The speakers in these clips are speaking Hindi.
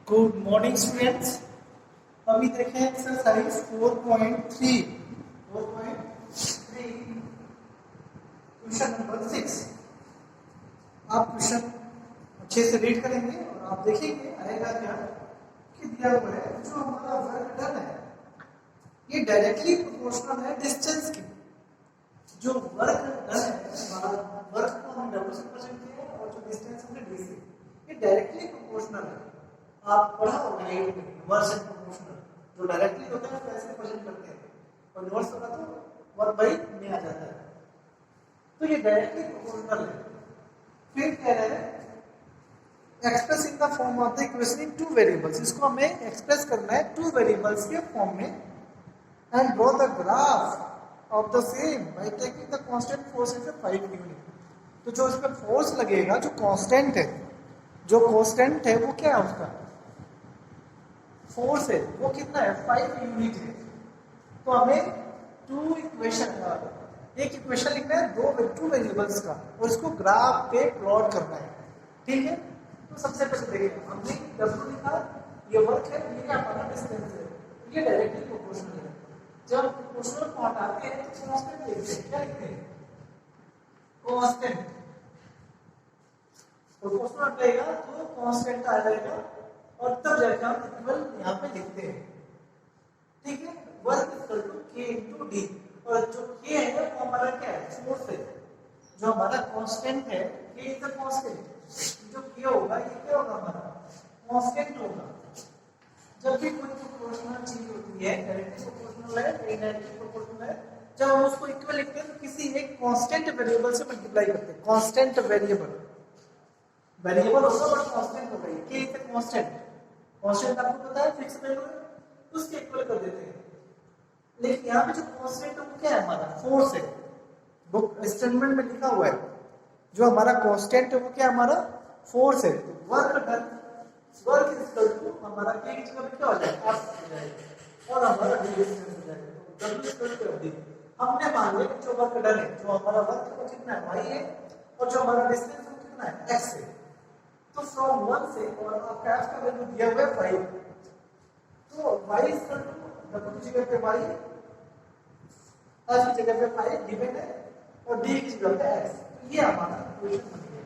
Good morning students. अभी देखें एक्सरसाइज 4.3 क्वेश्चन नंबर 6। आप क्वेश्चन अच्छे से रीड करेंगे और आप देखेंगे आएगा क्या कि दिया हुआ है जो हमारा वर्क डन है ये डायरेक्टली प्रोपोर्शनल है डिस्टेंस की। जो वर्क डन है वर्क को हम डब्ल्यू से रिप्रेजेंट किया है और जो डिस्टेंस हमने डी से, ये डायरेक्टली प्रोपोर्शनल है। आप पढ़ा होगा एट में इनवर्स एंड प्रोपोर्शनल, जो डायरेक्टली होता है कैसे रिप्रेजेंट करते हैं और इनवर्स होगा तो वर्क बाई में आ जाता है। तो ये डायरेक्टली प्रोपोर्शनल है। फिर कह रहे हैं express in the form of the equation in two variables. इसको हमें एक्सप्रेस करना है टू वेरिएबल्स के फॉर्म में and draw the graph of the same by taking the constant force as a 5 unit. तो जो इसमें फोर्स लगेगा, जो कांस्टेंट है, वो क्या है, उसका फोर्स है वो कितना है 5 यूनिट है। तो हमें एक इक्वेशन लिखना है टू वेरिएबल्स का और इसको ग्राफ पे प्लॉट करना है। ठीक है, तो सबसे पहले देखिए हमने W लिखा, ये वर्क है, ये क्या हमारा डिस्टेंस है, ये डायरेक्टली प्रोपोर्शनल है। जब प्रोपोर्शनल को हटाते हैं तो कांस्टेंट लिखते हैं। क्या लिखते हैं? कांस्टेंट। प्रोपोर्शनल हटेगा तो कांस्टेंट आ जाएगा और तब जाकर हम इक्वल यहाँ पे लिखते हैं। ठीक है, work equal to K into D और जो K है वो हमारा क्या है, फोर्स है। जो हमारा कांस्टेंट है K इज द कांस्टेंट, जो K होगा ये क्या होगा, हमारा कांस्टेंट होगा। जब भी कोई प्रोपोर्शनल चीज होती है, डायरेक्टली प्रोपोर्शनल है, इनडायरेक्टली प्रोपोर्शनल है, जब हम उसको इक्वल लिखते हैं तो किसी एक कांस्टेंट वेरिएबल से मल्टीप्लाई करते हैं। कांस्टेंट वेरिएबल होगा बट कांस्टेंट होगा। K इज द कांस्टेंट आपको पता है, फिक्स वैल्यू है, उसके इक्वल कर देते हैं। लेकिन यहाँ पे जो कांस्टेंट है वो क्या है, हमारा फोर्स है। बुक स्टेटमेंट में लिखा हुआ है जो हमारा कांस्टेंट है वो क्या, हमारा फोर्स है। Work done, work is equal to हमारा K की जगह पे क्या हो जाएगा, F हो जाएगा और हमारा डिस्टेंस हो जाएगा। W equal to FD। हमने मान लिया जो वर्क डन है, जो हमारा वर्क है वो कितना है, y है, और जो हमारा डिस्टेंस है वो कितना है, x है। तो फ्रॉम 1 से, और आपका f का वैल्यू दिया हुआ है 5, तो y इक्वल टू W की जगह पे y, f की जगह पे 5 गिवन है और d की जगह पे x। तो ये हमारा इक्वेशन बन गया,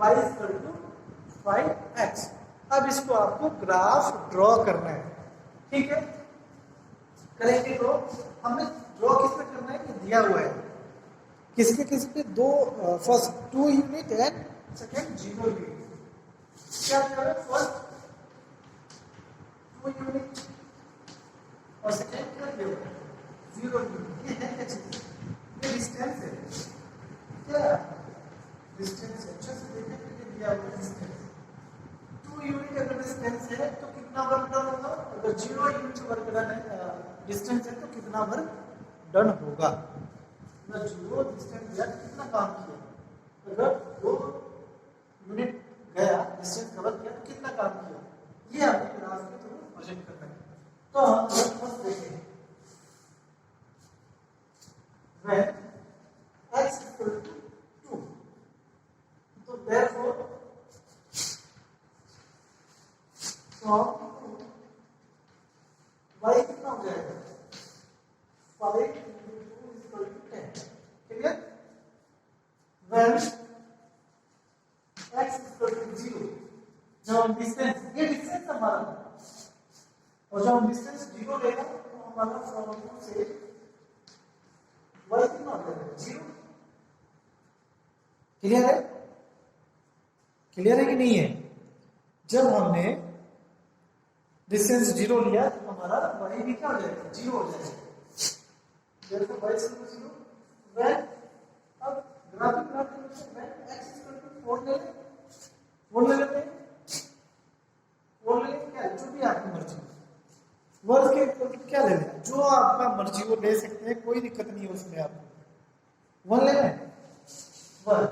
y इक्वल टू 5x। अब इसको आपको ग्राफ ड्रॉ करना है। ठीक है, करेंगे ड्रॉ। हमें ड्रॉ किस पे करना है, कि दिया हुआ है किसी पे दो, first 2 unit and second 0 unit. क्या करें, फर्स्ट 2 यूनिट और सेकंड क्या दिया हुआ है 0 यूनिट। ये है क्या चीज, ये डिस्टेंस है, क्या डिस्टेंस है। अच्छे से देखें तो ये दिया हुआ है डिस्टेंस 2 यूनिट। अगर डिस्टेंस है तो कितना वर्क डन होगा, अगर 0 यूनिट वर्क डन है, डिस्टेंस है तो कितना वर्क डन होगा। अगर 0 डिस्टेंस दिया तो कितना काम किया, अगर 2 यूनिट गया डिस्टेंस कवर किया तो कितना काम किया। ये हमें ग्राफ के थ्रू प्रोजेक्ट करना है। तो हम फर्स्ट देखें when x equal to 2, तो therefore from 2 y कितना हो जाएगा, 5 into 2 is equal to 10। Clear? when x is equal to 0, जब हम डिस्टेंस, ये डिस्टेंस हमारा, और जब हम डिस्टेंस 0 लेगा तो हमारा फ्रॉम 2 से y कितना हो जाएगा, 0। क्लियर है? क्लियर है कि नहीं है? जब हमने डिस्टेंस 0 लिया तो हमारा y भी क्या हो जाएगा, 0 हो जाएगा। देखो y इक्वल टू 0 when, अब graphic when x equal to 4 ले लेते हैं, 4 ले लेते क्या, जो भी आपकी मर्जी, वर्क के क्या ले लें, जो आपका मर्जी वो ले सकते हैं, कोई दिक्कत नहीं है उसमें। आपको 1 ले लें, 1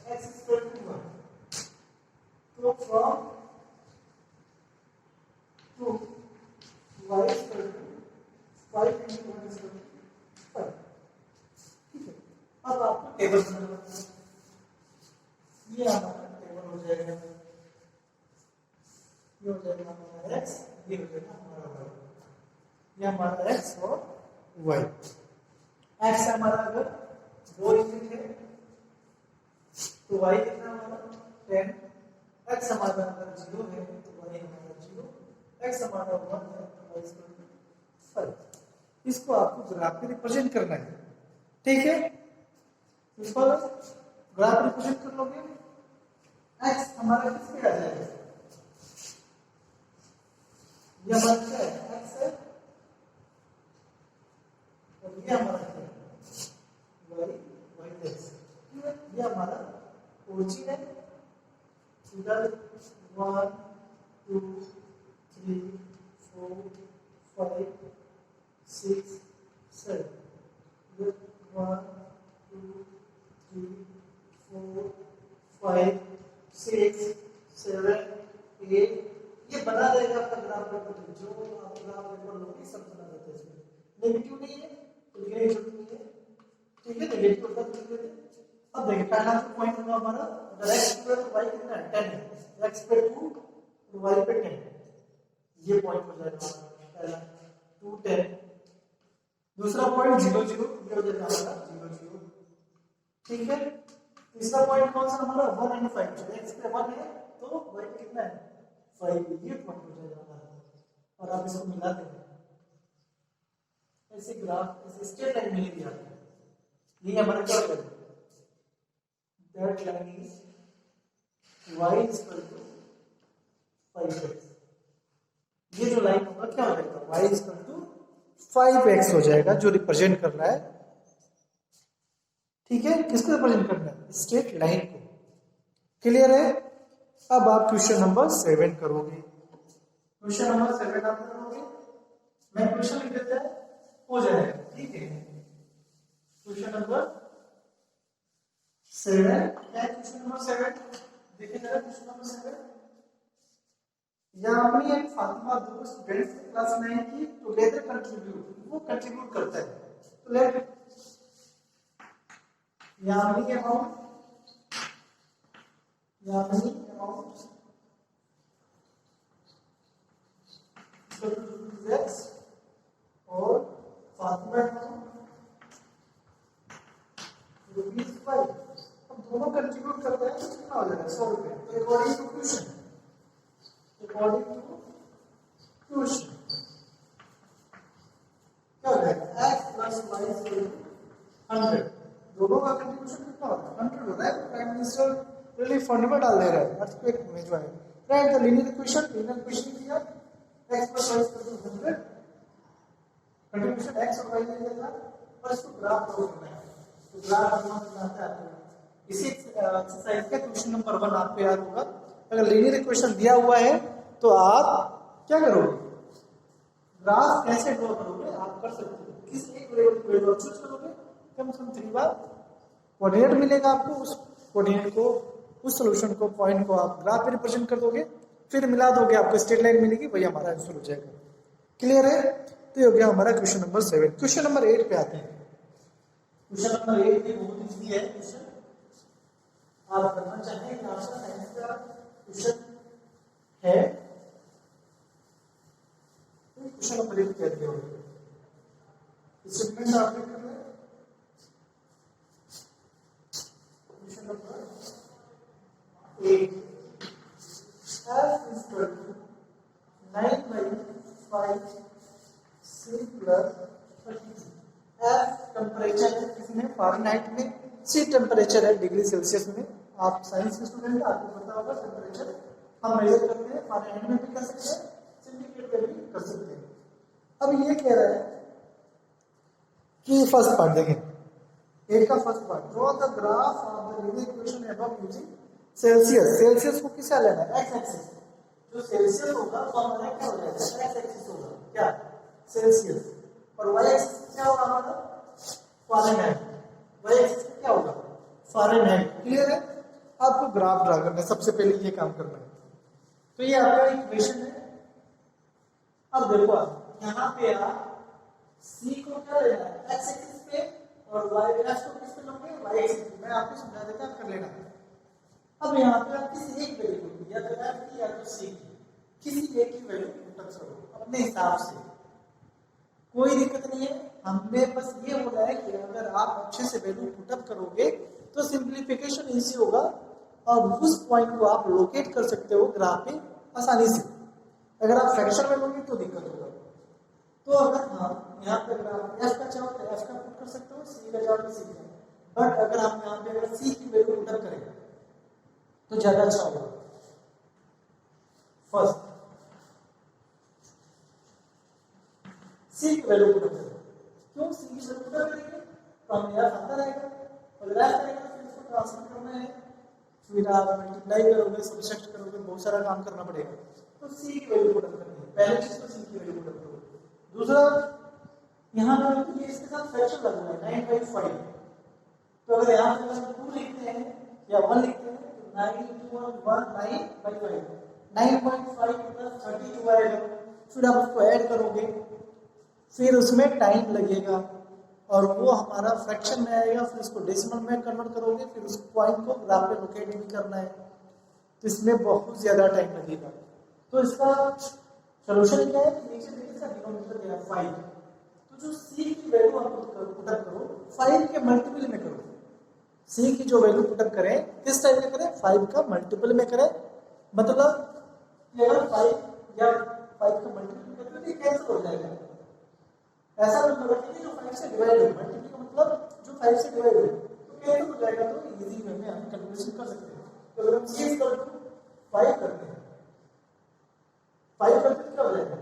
x इक्वल टू 1, तो from 2 y equal to 5 into 1 is equal to 5। ठीक है, अब आपको टेबल बनाना है। ये हमारा टेबल हो जाएगा, ये हो जाएगा जाएगा हमारा x, ये हो जाएगा हमारा y। ये हमारा x और y। x हमारा अगर 2 यूनिट है तो y कितना हमारा 10। x हमारा अगर 0 है तो y हमारा 0। x हमारा 1 है तो y इसका 5। इसको आपको ग्राफ में रिप्रेजेंट करना है, ठीक है। इसको ग्राफ रिप्रेजेंट कर लोगे, x हमारा किस पे आ जाएगा, ये हमारा क्या है x है और ये हमारा क्या है y x। ये हमारा ओरिजिन है, इधर 1 2 3 4 5 6 7, 1 2 3 4 5 6 7 8। ये बना देगा आपका ग्राफ पेपर, जो आप ग्राफ पेपर लोगे सब बना देते हैं इसमें। नेगेटिव नहीं है तो लिखने की जरूरत नहीं है, ठीक है। नेगेटिव होता तो लिख देते। अब देखिए पहला जो पॉइंट होगा हमारा, अगर x पे तो y कितना है 10 है, x पे 2 तो y पे 10, ये पॉइंट हो जाएगा हमारा पहला 2 10। दूसरा पॉइंट 0 0, ये हो जाएगा हमारा 0 0, ठीक है। तीसरा पॉइंट कौन सा हमारा 1 और 5, x पे 1 है तो y पे कितना है 5, ये पॉइंट हो जाएगा हमारा। और आप इसको मिला देंगे ऐसे ग्राफ, ऐसे स्ट्रेट लाइन मिल दिया, ये हमारा क्या हो जाएगा, that line is y is equal to 5x। ये जो लाइन होगा क्या हो जाएगा y is equal to 5x हो जाएगा, जो रिप्रेजेंट करना है, ठीक है। किसको रिप्रेजेंट करना है, स्ट्रेट लाइन को। क्लियर है। अब आप क्वेश्चन नंबर 7 करोगे। क्वेश्चन नंबर 7 आप करोगे, मैं क्वेश्चन लिख देता है, हो जाएगा, ठीक है। क्वेश्चन नंबर 7 क्या है, क्वेश्चन नंबर 7 देखिए जरा। Question number 7, Yamini and Fatima दो स्टूडेंट्स क्लास 9 की टुगेदर कंट्रीब्यूट, वो कंट्रीब्यूट करता है, तो लेट यामिनी अमाउंट x और फातिमा ₹5। अब दोनों कंट्रीब्यूट करते हैं तो कितना हो जाएगा 100 रुपए। तो अकॉर्डिंग टू क्वेश्चन क्या हो जाएगा, x प्लस y इज 100। दोनों का कंट्रीब्यूशन कितना होगा 100 हो रहा है। प्राइम मिनिस्टर रिलीफ फंड में डाल दे रहा है अर्थक्वेक में जो है। राइट द लीनियर इक्वेशन किया x plus y equal to 100, contribution x और y ले लेना और इसको ग्राफ ड्रॉ करना है। तो ग्राफ हम बनाते हैं, इसी एक्सरसाइज का क्वेश्चन नंबर 1 आपको याद होगा। अगर लीनियर इक्वेशन दिया हुआ है तो आप क्या करोगे, ग्राफ कैसे ड्रॉ करोगे आप कर सकते हो। किस एक वेरिएबल को वेरिएबल चूज करोगे, कम से कम 3 बार कोऑर्डिनेट मिलेगा आपको, उस कोऑर्डिनेट को, उस सॉल्यूशन को, पॉइंट को आप ग्राफ में रिप्रेजेंट कर दोगे, फिर मिला दोगे, आपको स्ट्रेट लाइन मिलेगी, वही हमारा आंसर हो जाएगा। क्लियर है। तो ये हो गया हमारा क्वेश्चन नंबर 7। क्वेश्चन नंबर 8 पे आते हैं। क्वेश्चन नंबर 8 भी बहुत इजी है क्वेश्चन, आप करना चाहें क्लास का साइंस का क्वेश्चन है। क्वेश्चन नंबर 8 कहते हो स्टेटमेंट आप कर रहे हैं। Question number 8 f is equal to 9/5 c plus 32। f temperature है किसमें, फ़ारेनहाइट में, c टेम्परेचर है डिग्री सेल्सियस में। आप साइंस के स्टूडेंट हैं, आपको पता होगा टेम्परेचर हम मेजर करते हैं, फ़ारेनहाइट में भी कर सकते हैं, सेंटीग्रेड में भी कर सकते हैं। अब ये कह रहा है कि फर्स्ट पार्ट देखें, एक का first part, draw the graph of the linear equation above using Celsius. Celsius को किससे लेना है, एक्स एक्सिस। जो सेल्सियस होगा वो हमारा क्या हो जाएगा, एक्स एक्सिस होगा, क्या सेल्सियस। और वाई एक्सिस क्या होगा हमारा, फ़ारेनहाइट। वाई एक्सिस क्या होगा, फ़ारेनहाइट। क्लियर है। आपको ग्राफ ड्रा करना है, सबसे पहले ये काम करना है। तो ये आपका इक्वेशन है। अब देखो आप यहाँ पे आप c को क्या लेना है, एक्स एक्सिस पे, और y एक्स को किस पे लोगे, y एक्सिस पे। मैं आपको समझा देता हूं, कर लेना। अब यहाँ पे आप किसी एक वेरिएबल की, या तो f की या तो c की, किसी एक की वैल्यू पुटअप करो अपने हिसाब से, कोई दिक्कत नहीं है। हमें बस ये होना है कि अगर आप अच्छे से वैल्यू पुटअप करोगे तो सिंप्लीफिकेशन इजी होगा और उस पॉइंट को आप लोकेट कर सकते हो ग्राफ पे आसानी से। अगर आप फ्रैक्शन में लोगे तो दिक्कत होगा। तो अगर हम यहाँ पे अगर आप एफ का चाहो तो एफ का पुट कर सकते हो, सी का चाहो तो सी का, बट अगर हम यहाँ पे अगर सी की वैल्यू पुट करें तो ज्यादा अच्छा होगा। फर्स्ट सी की वैल्यू पुट करें, क्यों सी की वैल्यू पुट करेंगे तो हमें यहाँ अंदर आएगा और ग्राफ करेंगे तो फिर इसको ट्रांसफर करना है, फिर आप मल्टीप्लाई करोगे, सब्ट्रैक्ट करोगे, बहुत सारा काम करना पड़ेगा। तो सी की वैल्यू पुट करनी है, पहली चीज तो सी की वैल्यू पुट करो। दूसरा यहाँ पर इसके साथ फ्रैक्शन लगा हुआ है 9/5, तो अगर यहाँ पे अगर 2 लिखते हैं या 1 लिखते हैं तो 9 into 1 9/5, 9.5 प्लस 32 आएगा। फिर आप उसको ऐड करोगे, फिर उसमें टाइम लगेगा और वो हमारा फ्रैक्शन में आएगा, फिर उसको डेसिमल में कन्वर्ट करोगे, फिर उस पॉइंट को ग्राफ पे लोकेट भी करना है, तो इसमें बहुत ज्यादा टाइम लगेगा। तो इसका सॉल्यूशन क्या है, नीचे देखिए इसका डिनोमिनेटर दिया है 5, तो जो c की वैल्यू आप पुटअप करो 5 के मल्टीपल में करो। c की जो वैल्यू पुटअप करें किस टाइप में करें, 5 का मल्टीपल में करें, मतलब कि अगर 5 या 5 का मल्टीपल करें तो ये कैंसिल हो जाएगा। ऐसा मतलब रखिए जो 5 से डिवाइड हो, मल्टीपल का मतलब जो 5 से डिवाइड हो तो कैंसिल हो जाएगा। तो इजी वे में हम कैलकुलेशन कर सकते हैं। तो अगर हम c इक्वल टू 5 करते हैं, 5 करते क्या हो जाएगा,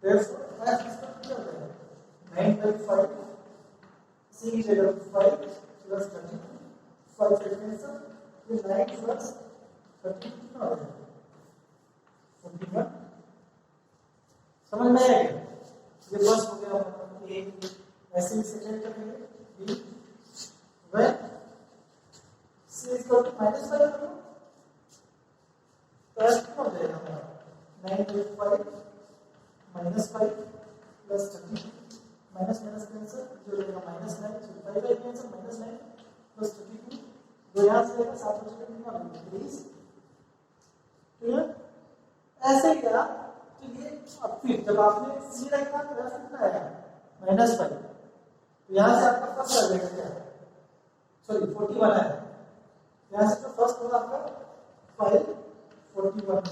therefore f इसका क्या हो जाएगा 9/5, c की जगह 5 प्लस 32, 5 से कैंसिल, ये 9 प्लस 32 कितना हो जाएगा 41। समझ में आया क्या? ये फर्स्ट हो गया ए, ऐसे ही सेकंड करेंगे B, when c equal to -5 करो तो f कितना हो जाएगा हमारा 9/5 -5 प्लस 32, माइनस माइनस कैंसिल, जो रहेगा -9, so 5 कैंसिल, -9 प्लस 32, जो यहाँ से रहेगा 7 बचे कितना बनेगा 23। क्लियर? ऐसे ही यार, तो ये अब फिर जब आपने c रखा तो यहाँ कितना आएगा -5, तो यहाँ से आपका फर्स्ट आ जाएगा क्या, सॉरी 41 आएगा। यहाँ से तो फर्स्ट होगा आपका 5 41,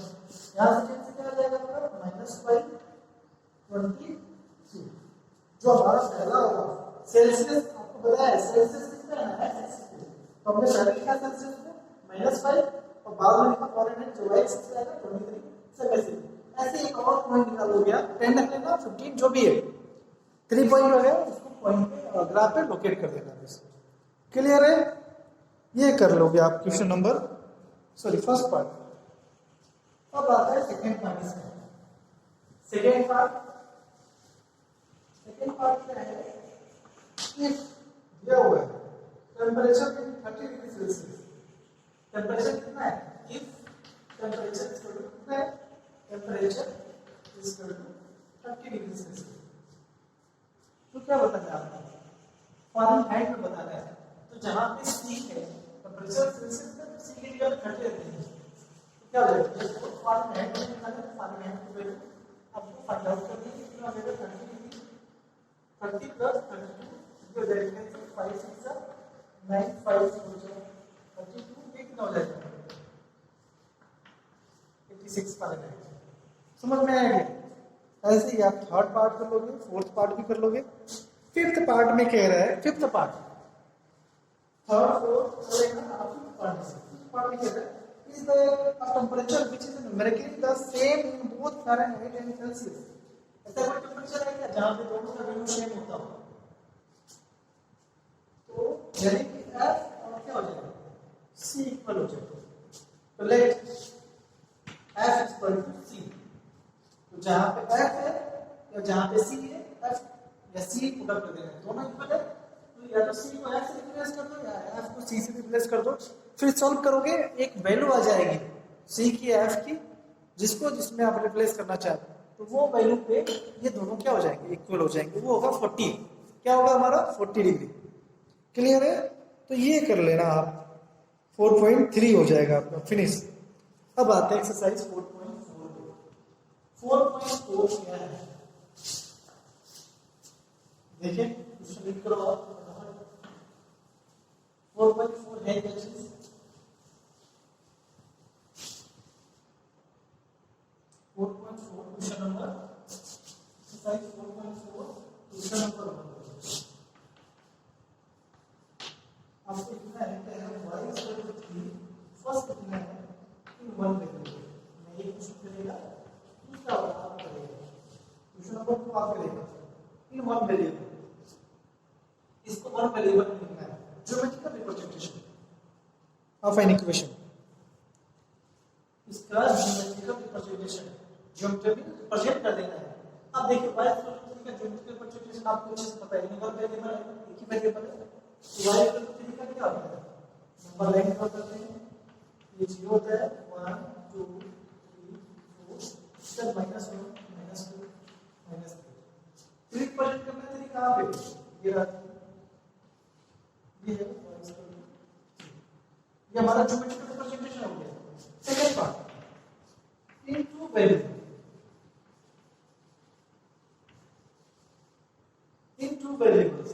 यहाँ से कैंसिल क्या आ जाएगा आपका -5 22, जो हमारा पहला होगा सेल्सियस, आपको पता है सेल्सियस कितना है तो हमने पहले लिखा सेल्सियस में -5 और बाद में लिखा फॉरेनहाइट जो x से आएगा 23 से। ऐसे एक और पॉइंट निकाल गया 10 रख लेना 15 जो भी है 3 पॉइंट हो गया, उसको पॉइंट पे ग्राफ पे लोकेट कर देना बस। क्लियर है? ये कर लोगे आप क्वेश्चन नंबर फर्स्ट पार्ट। अब आता है सेकंड पार्ट इसमें। सेकंड पार्ट क्या है, इफ दिया हुआ है टेंपरेचर 30 डिग्री सेल्सियस, टेंपरेचर कितना है, if temperature is equal to कितना है, temperature is equal to 30 degree Celsius, तो क्या बताना है आपको, फ़ारेनहाइट में बताना है। तो जहां पे c है टेंपरेचर सेल्सियस में, c की जगह 30 रहती है, तो क्या हो जाएगा, इसको फ़ारेनहाइट में निकालना है। फ़ारेनहाइट की वैल्यू आपको फाइंड आउट करनी है, कितना हो जाएगा 30 डिग्री, 30 प्लस 32 जो जाएगा 5 6 9 5 32 कितना हो जाएगा 86 फ़ारेनहाइट। समझ में आया क्या? ऐसे ही आप थर्ड पार्ट कर लोगे, फोर्थ पार्ट भी कर लोगे। फिफ्थ पार्ट में कह रहा है, फिफ्थ पार्ट थर्ड फोर्थ करेगा आप फिफ्थ पार्ट में। फिफ्थ पार्ट में कह रहा है is the temperature which is numerically the same in both Fahrenheit and Celsius। ऐसा कोई टेंपरेचर है क्या जहां पे दोनों का वैल्यू सेम होता हो, तो यानी कि F और क्या हो जाएगा C इक्वल हो जाएगा। तो let F equal to C, तो जहां पे F है या जहां पे C है, F या C पुट अप कर देना, दोनों इक्वल है, तो या तो C को F से रिप्लेस कर दो या F को C से रिप्लेस कर दो। फिर सॉल्व करोगे एक वैल्यू आ जाएगी C की F की, जिसको जिसमें आप रिप्लेस करना चाहते हो, तो वो वैल्यू पे ये दोनों क्या हो जाएंगे, इक्वल हो जाएंगे। वो होगा 40, क्या होगा हमारा 40 डिग्री। क्लियर है? तो ये कर लेना आप, 4.3 हो जाएगा आपका, फिनिश। अब आते हैं एक्सरसाइज 4.4। 4.4 क्या है? देखिए क्वेश्चन लिख करो आप। 4.4 है क्या चीज? 4.4 क्वेश्चन नंबर 4.4 क्वेश्चन नंबर 1 आपको इतना है कि y इक्वल टू 3 फर्स्ट इतना है कि 1 वेरिएबल मैं ये क्वेश्चन करेगा दूसरा वाला आप करेगा क्वेश्चन नंबर 2 आप करेगा इन 1 वेरिएबल इसको 1 वेरिएबल में लिखना है geometrical representation of an equation इसका ज्योमेट्रिकल रिप्रेजेंटेशन ज्योमेट्रिकल रिप्रेजेंट कर देना है। अब देखिए y इक्वल टू 3 का ज्योमेट्रिकल रिप्रेजेंटेशन आपको अच्छे से पता है इनका वेरिएबल है एक ही वेरिएबल है y इक्वल टू 3 का क्या होता है नंबर लाइन ड्रॉ करते हैं ये 0 होता है 1 2 3 4 फिर -1 -2 -3 3 रिप्रेजेंट करने का तरीका कहां पे ये रहा ये है y इक्वल टू ये हमारा ज्योमेट्रिकल रिप्रेजेंटेशन हो गया। Second part into variable into variables.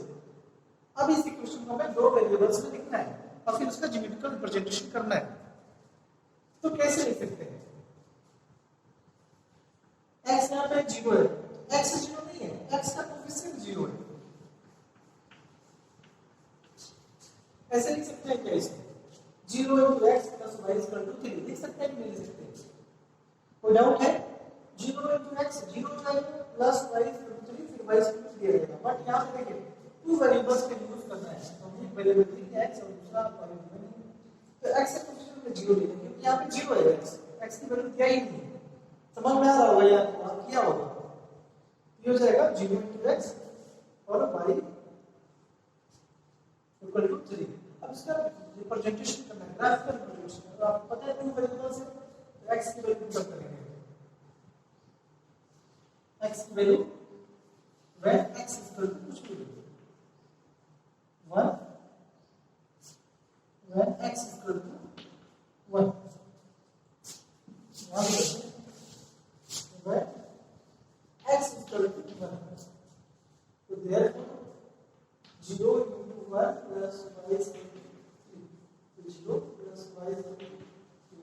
अब इस इक्वेशन को हमें दो वेरिएबल्स में लिखना है और फिर उसका ज्योमेट्रिकल रिप्रेजेंटेशन करना है। तो कैसे लिख सकते हैं? x यहाँ पे 0 है, x 0 नहीं है, x का कोएफिशिएंट 0 है। ऐसे लिख सकते हैं क्या इसे? 0 into x plus y is equal to 3 लिख सकते हैं कि नहीं लिख सकते? कोई डाउट है? 0 into x 0 जाएगा plus y is equal to 3 फिर y is equal to 3 आएगा। बट यहाँ पे देखिए टू वेरिएबल्स का यूज करना है तो एक वेरिएबल है x और दूसरा y है। तो x का कोएफिशिएंट में 0 लेंगे क्योंकि यहाँ पे 0 है x की वैल्यू क्या ही नहीं है। समझ में आ रहा होगा यार आप क्या होगा? ये हो जाएगा 0 into x और y equal to 3। अब इसका रिप्रेजेंटेशन करना है ग्राफिकल रिप्रेजेंटेशन। तो आपको पता है टू वेरिएबल्स है तो x की वैल्यू पुट करेंगे x की value when x is equal to कुछ भी 1 when x is equal to 1 यहाँ पे when x is equal to 1 तो therefore 0 into 1 plus y is equal to 3 0 plus y is equal to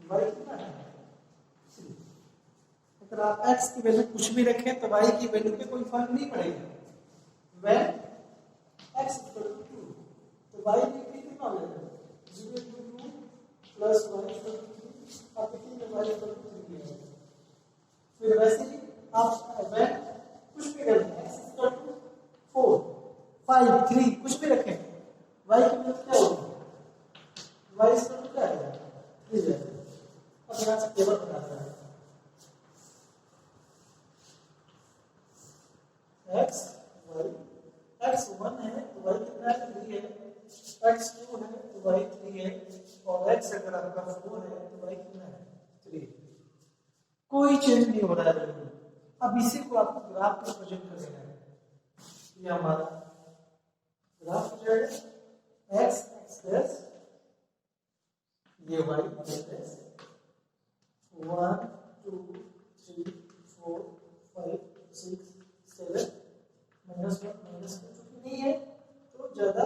y कितना है 3। अगर आप x की वैल्यू कुछ भी रखें तो y की वैल्यू पे कोई फर्क नहीं पड़ेगा। when x is equal to 2 तो y की वैल्यू कितना हो जाएगा 0 into 2 plus y is equal to 3 आप देखिए y is equal to 3 है। फिर वैसे ही आप when कुछ भी कर दें x is equal to 4 5 3 कुछ भी रखें y की वैल्यू क्या होगी y is equal to क्या है 3 है। अब यहाँ से टेबल बनाना है x y x 1 है तो y कितना है 3 है, x 2 है तो y 3 है और x अगर आपका 4 है तो y कितना है 3। कोई चेंज नहीं हो रहा है। अब इसी को आपको ग्राफ में प्रेजेंट करना है। ये हमारा ग्राफ हो जाएगा x x प्लस ये y प्लस 1 2 3 4 5 6 7 माइनस 1 क्योंकि नहीं है तो ज्यादा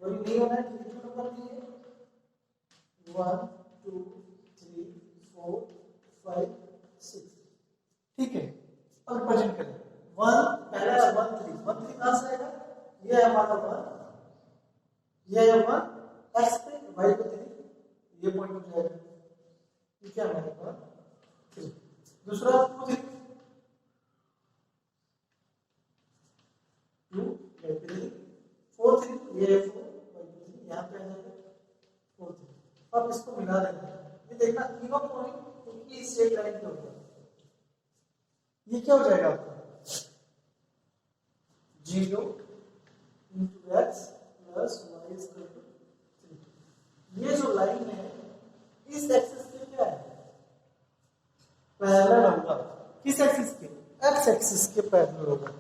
वही नहीं होना है क्योंकि नंबर नहीं है 1 2 3 4 5 6 ठीक है। अब रिप्रेजेंट करें 1 पहला 1 3 कहां से आएगा ये है हमारा 1 ये है 1 x पे y पे 3 ये पॉइंट हो जाएगा ये क्या हमारे पास 3 दूसरा 2 3 2 3 4 3 ये 4 यहाँ पे आ जाएगा 4 3। अब इसको मिला देना ये देखना तीनों पॉइंट क्योंकि स्ट्रेट लाइन पे होगा ये क्या हो जाएगा आपका 0 into x plus y is equal to 3। ये जो लाइन है इस एक्सिस पे क्या है पैरेलल होगा। किस एक्सिस के x एक्सिस के पैरेलल होगा।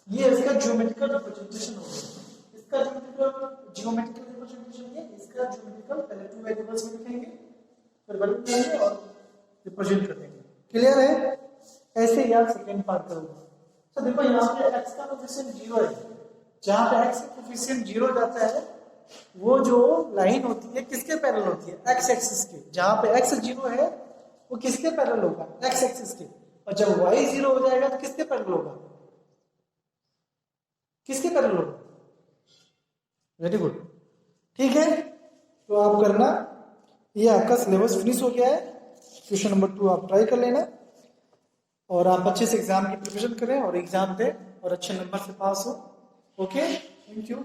ये इसका ज्योमेट्रिकल रिप्रेजेंटेशन होगा। इसका ज्योमेट्रिकल रिप्रेजेंटेशन है इसका ज्योमेट्रिकल पहले टू वेरिएबल्स में लिखेंगे फिर वैल्यू लेंगे और रिप्रेजेंट कर देंगे क्लियर है? ऐसे ही आप सेकेंड पार्ट करोगे। तो देखो यहाँ पे x का कोफिशिएंट 0 है, जहाँ पे x का कोफिशिएंट 0 जाता है वो जो लाइन होती है किसके पैरेलल होती है? x एक्सिस के। जहाँ पे x 0 है वो किसके पैरेलल होगा? x एक्सिस के। और जब y 0 हो जाएगा तो किसके पैरेलल होगा? किसके पैरेलल होगा? वेरी गुड, ठीक है। तो आप करना, ये आपका सिलेबस फिनिश हो गया है। क्वेश्चन नंबर 2 आप ट्राई कर लेना और आप अच्छे से एग्जाम की प्रिपरेशन करें और एग्जाम दें और अच्छे नंबर से पास हो। Okay, thank you.